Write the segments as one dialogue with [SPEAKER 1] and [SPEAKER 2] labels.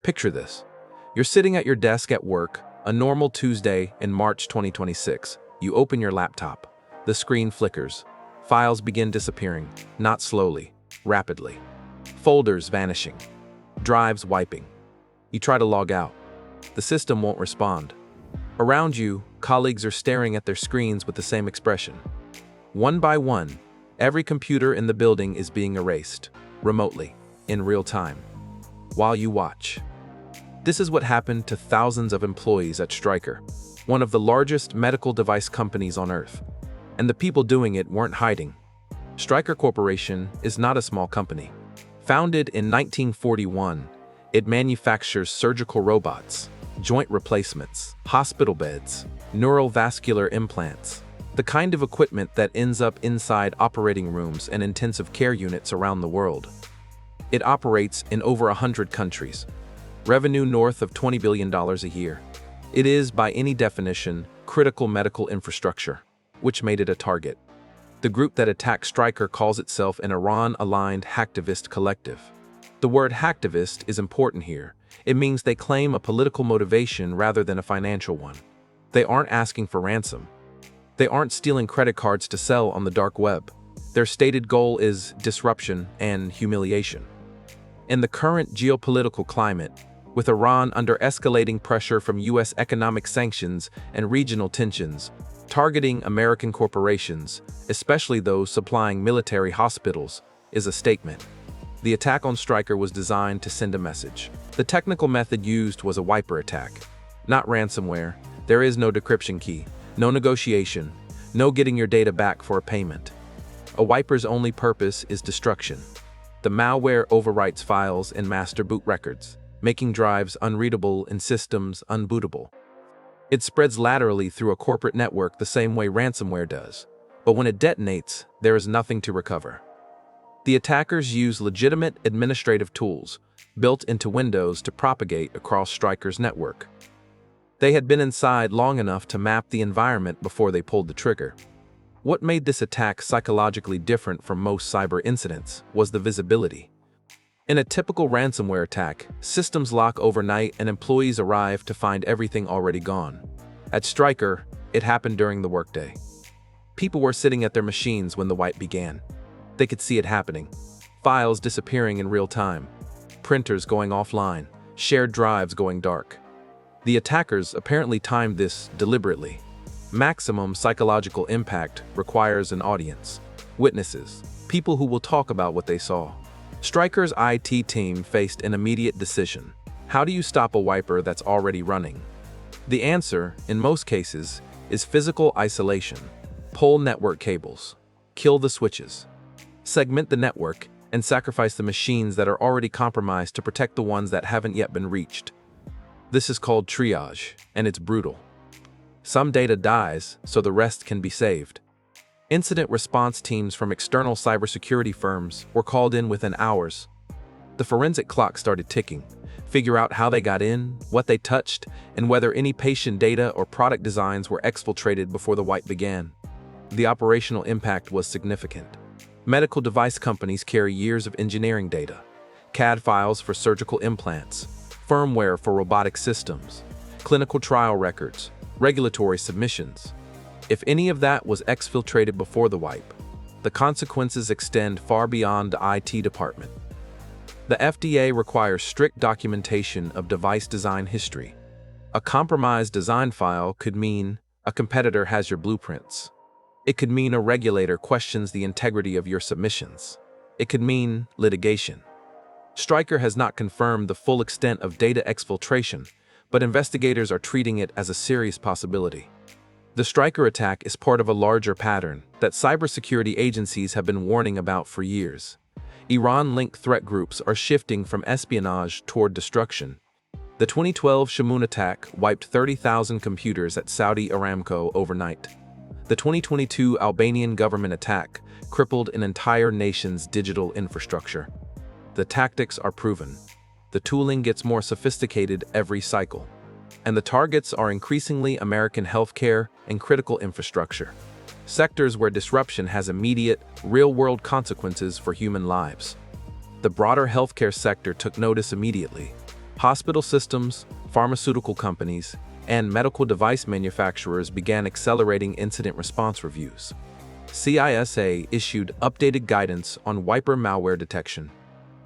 [SPEAKER 1] Picture this. You're sitting at your desk at work, a normal Tuesday in March 2026. You open your laptop. The screen flickers. Files begin disappearing, not slowly, rapidly. Folders vanishing. Drives wiping. You try to log out. The system won't respond. Around you, colleagues are staring at their screens with the same expression. One by one, every computer in the building is being erased, remotely, in real time, while you watch. This is what happened to thousands of employees at Stryker, one of the largest medical device companies on Earth. And the people doing it weren't hiding. Stryker Corporation is not a small company. Founded in 1941, it manufactures surgical robots, joint replacements, hospital beds, neurovascular implants, the kind of equipment that ends up inside operating rooms and intensive care units around the world. It operates in over 100 countries. Revenue north of $20 billion a year. It is, by any definition, critical medical infrastructure, which made it a target. The group that attacked Stryker calls itself an Iran-aligned hacktivist collective. The word hacktivist is important here. It means they claim a political motivation rather than a financial one. They aren't asking for ransom. They aren't stealing credit cards to sell on the dark web. Their stated goal is disruption and humiliation. In the current geopolitical climate, with Iran under escalating pressure from U.S. economic sanctions and regional tensions, targeting American corporations, especially those supplying military hospitals, is a statement. The attack on Stryker was designed to send a message. The technical method used was a wiper attack. Not ransomware. There is no decryption key, no negotiation, no getting your data back for a payment. A wiper's only purpose is destruction. The malware overwrites files and master boot records, making drives unreadable and systems unbootable. It spreads laterally through a corporate network the same way ransomware does, but when it detonates, there is nothing to recover. The attackers use legitimate administrative tools built into Windows to propagate across Stryker's network. They had been inside long enough to map the environment before they pulled the trigger. What made this attack psychologically different from most cyber incidents was the visibility. In a typical ransomware attack, systems lock overnight and employees arrive to find everything already gone. At Stryker, it happened during the workday. People were sitting at their machines when the wipe began. They could see it happening. Files disappearing in real time. Printers going offline. Shared drives going dark. The attackers apparently timed this deliberately. Maximum psychological impact requires an audience. Witnesses. People who will talk about what they saw. Stryker's IT team faced an immediate decision. How do you stop a wiper that's already running? The answer, in most cases, is physical isolation. Pull network cables. Kill the switches. Segment the network and sacrifice the machines that are already compromised to protect the ones that haven't yet been reached. This is called triage, and it's brutal. Some data dies so the rest can be saved. Incident response teams from external cybersecurity firms were called in within hours. The forensic clock started ticking. Figure out how they got in, what they touched, and whether any patient data or product designs were exfiltrated before the wipe began. The operational impact was significant. Medical device companies carry years of engineering data, CAD files for surgical implants, firmware for robotic systems, clinical trial records, regulatory submissions. If any of that was exfiltrated before the wipe, the consequences extend far beyond the IT department. The FDA requires strict documentation of device design history. A compromised design file could mean a competitor has your blueprints. It could mean a regulator questions the integrity of your submissions. It could mean litigation. Stryker has not confirmed the full extent of data exfiltration, but investigators are treating it as a serious possibility. The Stryker attack is part of a larger pattern that cybersecurity agencies have been warning about for years. Iran-linked threat groups are shifting from espionage toward destruction. The 2012 Shamoon attack wiped 30,000 computers at Saudi Aramco overnight. The 2022 Albanian government attack crippled an entire nation's digital infrastructure. The tactics are proven. The tooling gets more sophisticated every cycle. And the targets are increasingly American healthcare and critical infrastructure. Sectors where disruption has immediate, real-world consequences for human lives. The broader healthcare sector took notice immediately. Hospital systems, pharmaceutical companies, and medical device manufacturers began accelerating incident response reviews. CISA issued updated guidance on wiper malware detection.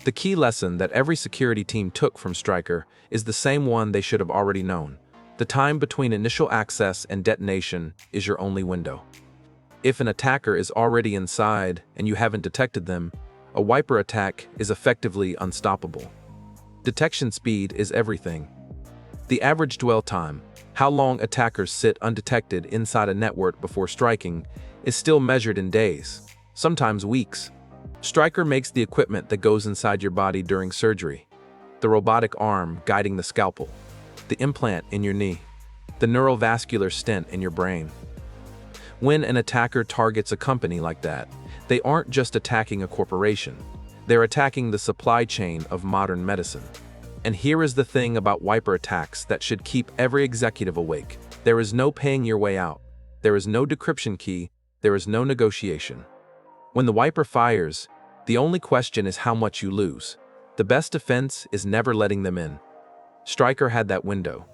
[SPEAKER 1] The key lesson that every security team took from Stryker is the same one they should have already known. The time between initial access and detonation is your only window. If an attacker is already inside and you haven't detected them, a wiper attack is effectively unstoppable. Detection speed is everything. The average dwell time, how long attackers sit undetected inside a network before striking, is still measured in days, sometimes weeks. Stryker makes the equipment that goes inside your body during surgery: the robotic arm guiding the scalpel, the implant in your knee, the neurovascular stent in your brain. When an attacker targets a company like that, they aren't just attacking a corporation, they're attacking the supply chain of modern medicine. And here is the thing about wiper attacks that should keep every executive awake. There is no paying your way out. There is no decryption key. There is no negotiation. When the wiper fires, the only question is how much you lose. The best defense is never letting them in. Stryker had that window.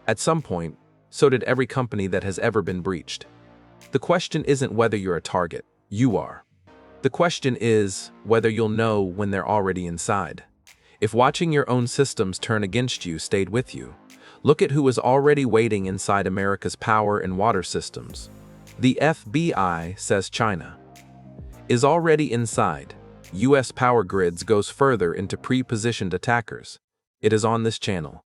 [SPEAKER 1] At some point, so did every company that has ever been breached. The question isn't whether you're a target. You are. The question is whether you'll know when they're already inside. If watching your own systems turn against you stayed with you, look at who is already waiting inside America's power and water systems. The FBI says China is already inside. U.S. power grids goes further into pre-positioned attackers. It is on this channel.